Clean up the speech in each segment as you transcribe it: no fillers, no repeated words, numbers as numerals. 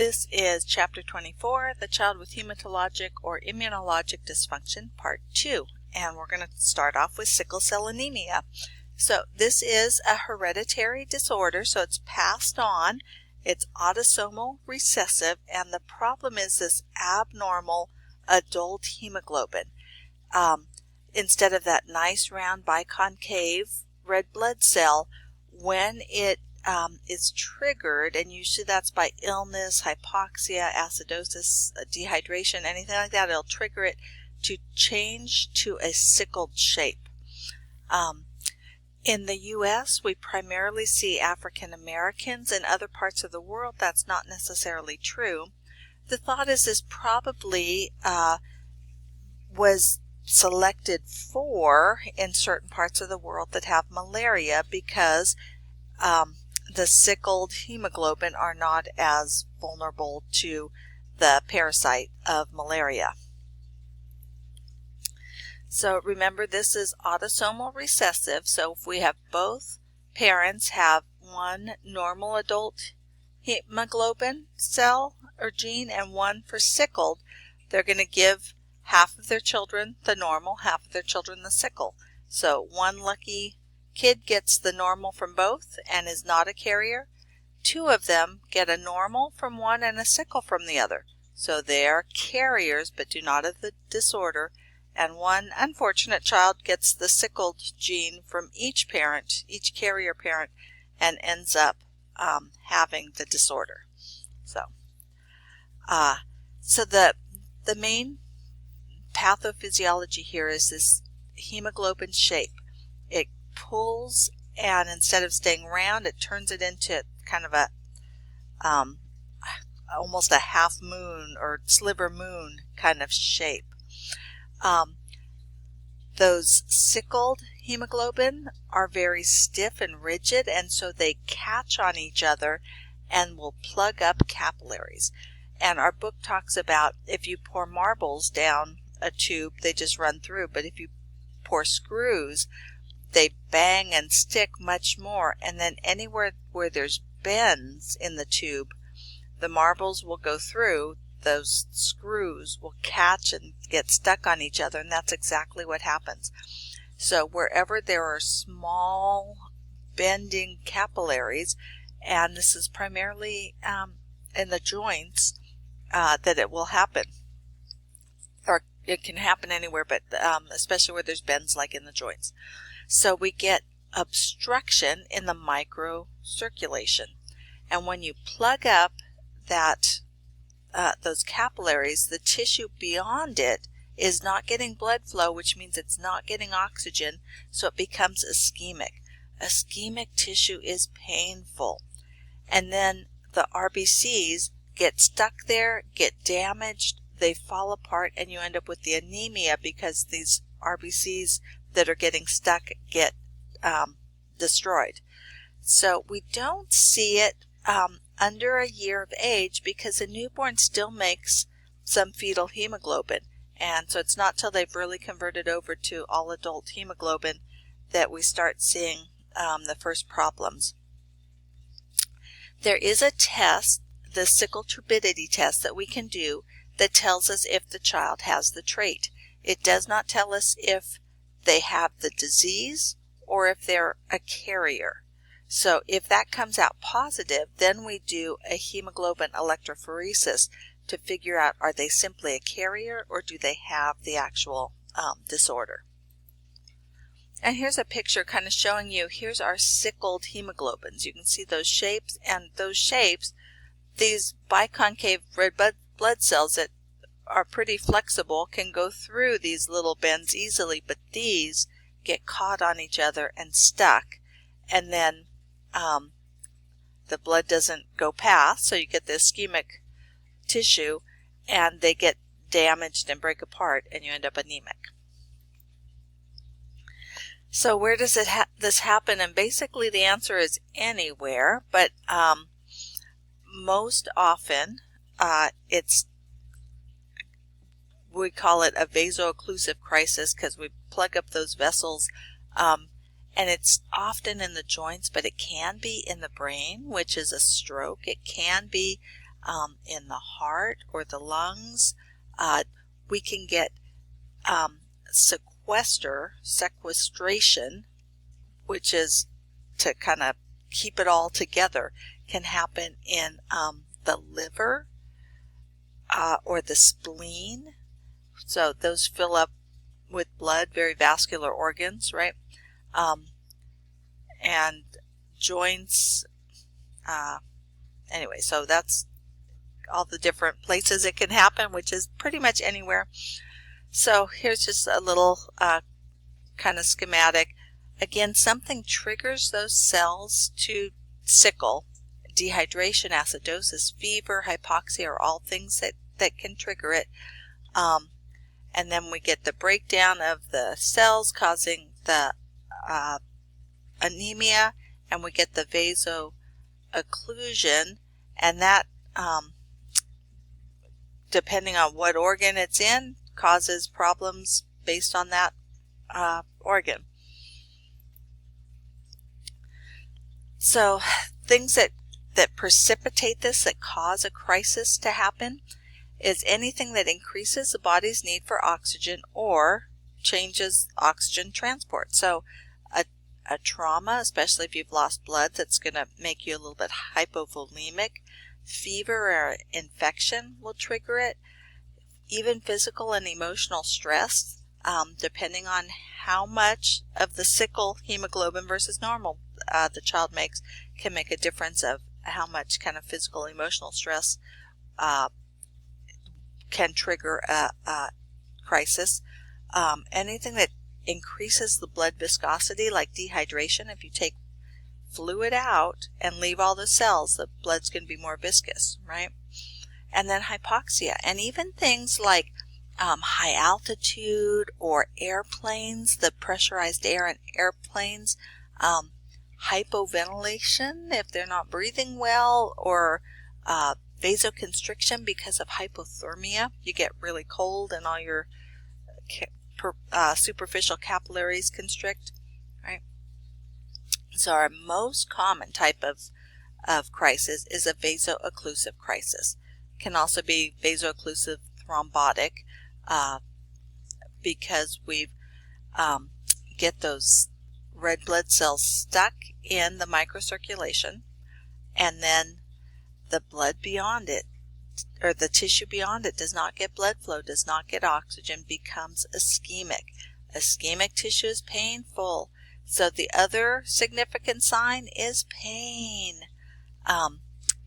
This is Chapter 24, The Child with Hematologic or Immunologic Dysfunction, Part 2. And we're going to start off with sickle cell anemia. So this is a hereditary disorder, so it's passed on. It's autosomal recessive, and the problem is this abnormal adult hemoglobin. Instead of that nice round biconcave red blood cell, when it is triggered, and usually that's by illness, hypoxia, acidosis, dehydration, anything like that, it'll trigger it to change to a sickled shape. In the U.S., we primarily see African Americans. In other parts of the world, that's not necessarily true. The thought is this probably was selected for in certain parts of the world that have malaria because the sickled hemoglobin are not as vulnerable to the parasite of malaria. So remember, this is autosomal recessive, so if we have both parents have one normal adult hemoglobin cell or gene and one for sickled, they're going to give half of their children the normal, half of their children the sickle. So one lucky kid gets the normal from both and is not a carrier. Two of them get a normal from one and a sickle from the other. So they are carriers but do not have the disorder. And one unfortunate child gets the sickled gene from each parent, each carrier parent, and ends up having the disorder. So the main pathophysiology here is this hemoglobin shape. It pulls, and instead of staying round, it turns it into kind of a almost a half moon or sliver moon kind of shape. Those sickled hemoglobin are very stiff and rigid, and so they catch on each other and will plug up capillaries. And our book talks about if you pour marbles down a tube, they just run through, but if you pour screws, they bang and stick much more, and then anywhere where there's bends in the tube, the marbles will go through, those screws will catch and get stuck on each other, and that's exactly what happens. So wherever there are small bending capillaries, and this is primarily in the joints that it will happen, or it can happen anywhere, but especially where there's bends like in the joints. So we get obstruction in the microcirculation, and when you plug up that those capillaries, the tissue beyond it is not getting blood flow, which means it's not getting oxygen, so it becomes ischemic. Ischemic tissue is painful, and then the RBCs get stuck there, get damaged, they fall apart, and you end up with the anemia because these RBCs that are getting stuck get destroyed. So we don't see it under a year of age because a newborn still makes some fetal hemoglobin, and so it's not till they've really converted over to all adult hemoglobin that we start seeing the first problems. There is a test, the sickle turbidity test, that we can do that tells us if the child has the trait. It does not tell us if they have the disease or if they're a carrier. So if that comes out positive, then we do a hemoglobin electrophoresis to figure out, are they simply a carrier or do they have the actual disorder. And here's a picture kind of showing you, here's our sickled hemoglobins. You can see those shapes, and those shapes, these biconcave red blood cells that are pretty flexible can go through these little bends easily, but these get caught on each other and stuck, and then the blood doesn't go past, so you get the ischemic tissue, and they get damaged and break apart, and you end up anemic. So where does this happen? And basically the answer is anywhere, but most often we call it a vaso-occlusive crisis because we plug up those vessels, and it's often in the joints, but it can be in the brain, which is a stroke. It can be in the heart or the lungs. We can get sequestration, which is to kind of keep it all together, can happen in the liver or the spleen. So those fill up with blood, very vascular organs, right? And joints. Anyway, so that's all the different places it can happen, which is pretty much anywhere. So here's just a little kind of schematic. Again, something triggers those cells to sickle. Dehydration, acidosis, fever, hypoxia are all things that can trigger it. And then we get the breakdown of the cells causing the anemia, and we get the vaso-occlusion, and that, depending on what organ it's in, causes problems based on that organ. So things that precipitate this, that cause a crisis to happen, is anything that increases the body's need for oxygen or changes oxygen transport. So a trauma, especially if you've lost blood, that's going to make you a little bit hypovolemic. Fever or infection will trigger it. Even physical and emotional stress, depending on how much of the sickle hemoglobin versus normal the child makes, can make a difference of how much kind of physical emotional stress can trigger a crisis. Anything that increases the blood viscosity, like dehydration, if you take fluid out and leave all the cells, the blood's going to be more viscous, right? And then hypoxia, and even things like high altitude or airplanes, the pressurized air in airplanes, hypoventilation if they're not breathing well, or vasoconstriction because of hypothermia. You get really cold and all your superficial capillaries constrict, right? So our most common type of crisis is a vaso-occlusive crisis. Can also be vaso-occlusive thrombotic because we get those red blood cells stuck in the microcirculation, and then the blood beyond it, or the tissue beyond it, does not get blood flow, does not get oxygen, becomes ischemic. Ischemic tissue is painful. So the other significant sign is pain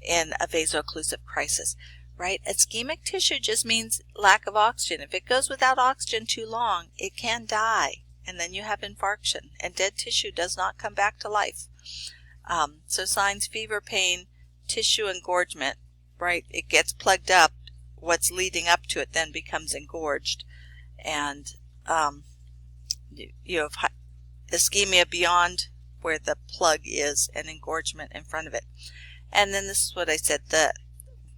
in a vaso-occlusive crisis, right? Ischemic tissue just means lack of oxygen. If it goes without oxygen too long, it can die, and then you have infarction, and dead tissue does not come back to life. So signs: fever, pain, tissue engorgement, right? It gets plugged up. What's leading up to it then becomes engorged, and you have ischemia beyond where the plug is and engorgement in front of it. And then this is what I said, that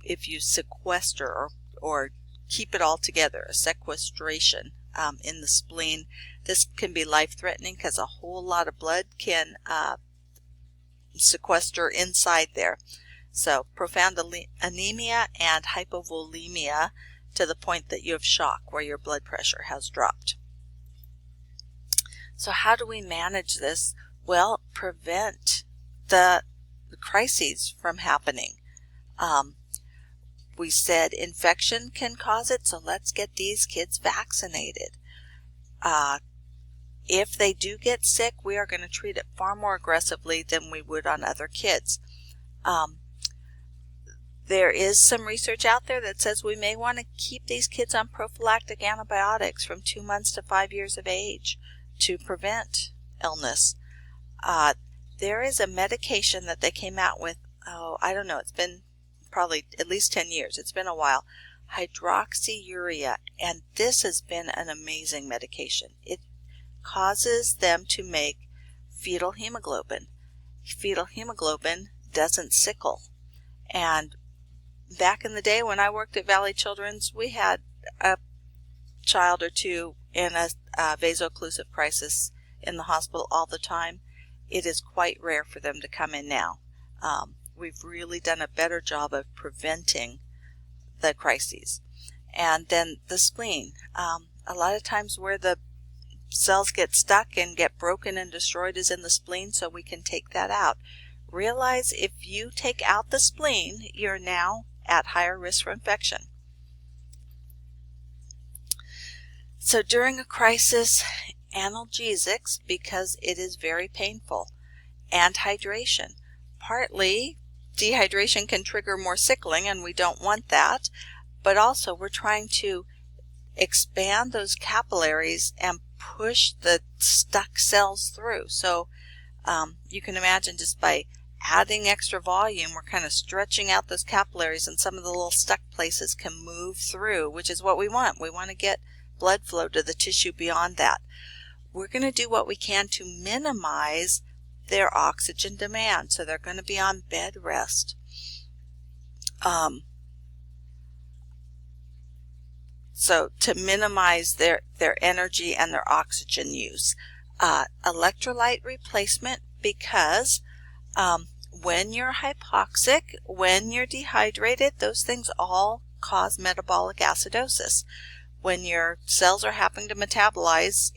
if you sequester or keep it all together, a sequestration in the spleen, this can be life-threatening because a whole lot of blood can sequester inside there. So profound anemia and hypovolemia to the point that you have shock, where your blood pressure has dropped. So how do we manage this? Well, prevent the crises from happening. We said infection can cause it, so let's get these kids vaccinated. If they do get sick, we are going to treat it far more aggressively than we would on other kids. There is some research out there that says we may want to keep these kids on prophylactic antibiotics from 2 months to 5 years of age to prevent illness. There is a medication that they came out with, I don't know, it's been probably at least 10 years. It's been a while. Hydroxyurea, and this has been an amazing medication. It causes them to make fetal hemoglobin. Fetal hemoglobin doesn't sickle. And back in the day when I worked at Valley Children's, we had a child or two in a vaso-occlusive crisis in the hospital all the time. It is quite rare for them to come in now. we've really done a better job of preventing the crises. And then the spleen. A lot of times where the cells get stuck and get broken and destroyed is in the spleen, so we can take that out. Realize if you take out the spleen, you're now at higher risk for infection. So during a crisis, analgesics, because it is very painful, and hydration. Partly, dehydration can trigger more sickling, and we don't want that, but also we're trying to expand those capillaries and push the stuck cells through. So you can imagine just by adding extra volume, we're kind of stretching out those capillaries, and some of the little stuck places can move through, which is what we want. We want to get blood flow to the tissue beyond that. We're going to do what we can to minimize their oxygen demand, so they're going to be on bed rest. So to minimize their energy and their oxygen use. Electrolyte replacement, because when you're hypoxic, when you're dehydrated, those things all cause metabolic acidosis. When your cells are having to metabolize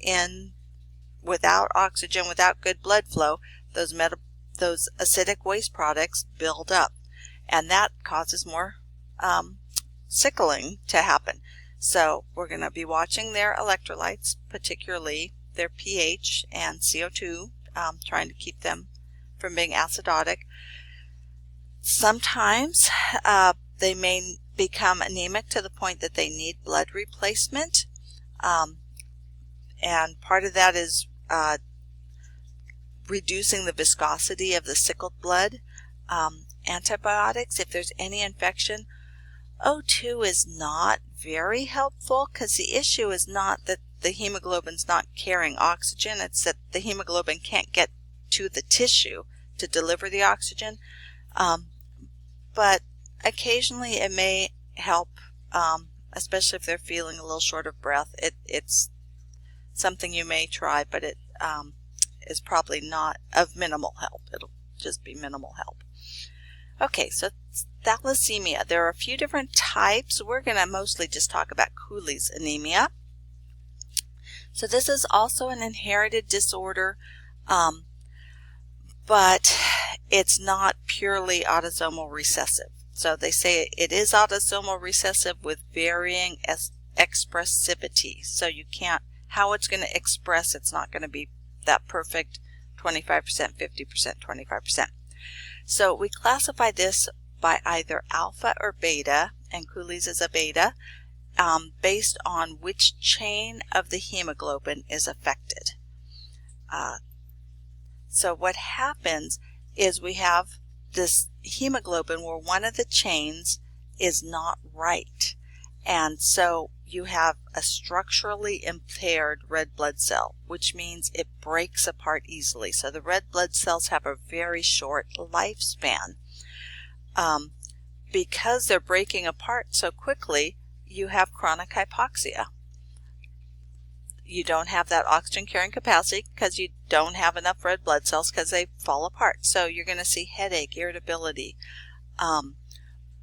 without oxygen, without good blood flow, those acidic waste products build up, and that causes more sickling to happen. So we're going to be watching their electrolytes, particularly their pH and CO2, trying to keep them from being acidotic. Sometimes they may become anemic to the point that they need blood replacement, and part of that is reducing the viscosity of the sickled blood. Antibiotics, if there's any infection, O2 is not very helpful, because the issue is not that the hemoglobin's not carrying oxygen, it's that the hemoglobin can't get to the tissue to deliver the oxygen. But occasionally it may help, especially if they're feeling a little short of breath. It's something you may try, but it is probably not of minimal help. It'll just be minimal help. Okay, so thalassemia. There are a few different types. We're going to mostly just talk about Cooley's anemia. So this is also an inherited disorder, but it's not purely autosomal recessive. So they say it is autosomal recessive with varying expressivity. So you can't, how it's going to express, it's not going to be that perfect 25%, 50%, 25%. So we classify this by either alpha or beta, and Cooley's is a beta, based on which chain of the hemoglobin is affected. So what happens is we have this hemoglobin where one of the chains is not right, and so you have a structurally impaired red blood cell, which means it breaks apart easily. So the red blood cells have a very short lifespan. Because they're breaking apart so quickly, you have chronic hypoxia. You don't have that oxygen carrying capacity because you don't have enough red blood cells because they fall apart. So you're going to see headache, irritability,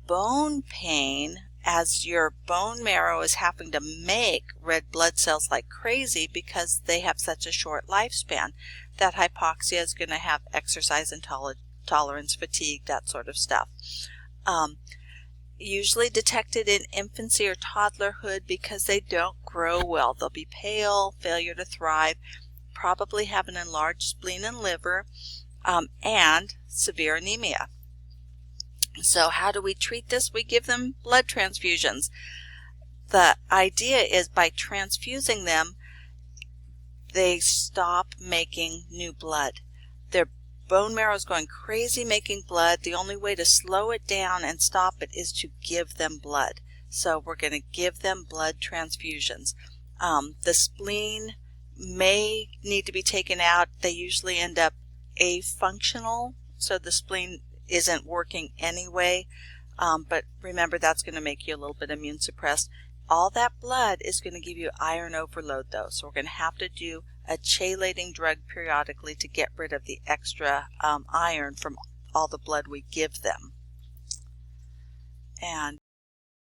bone pain, as your bone marrow is having to make red blood cells like crazy because they have such a short lifespan. That hypoxia is going to have exercise intolerance, fatigue, that sort of stuff. Usually detected in infancy or toddlerhood because they don't grow well. They'll be pale, failure to thrive, probably have an enlarged spleen and liver, and severe anemia. So how do we treat this? We give them blood transfusions. The idea is by transfusing them, they stop making new blood. Their bone marrow is going crazy making blood. The only way to slow it down and stop it is to give them blood. So we're going to give them blood transfusions. The spleen may need to be taken out. They usually end up afunctional, so the spleen isn't working anyway, but remember that's going to make you a little bit immune suppressed. All that blood is going to give you iron overload though, so we're going to have to do a chelating drug periodically to get rid of the extra iron from all the blood we give them. And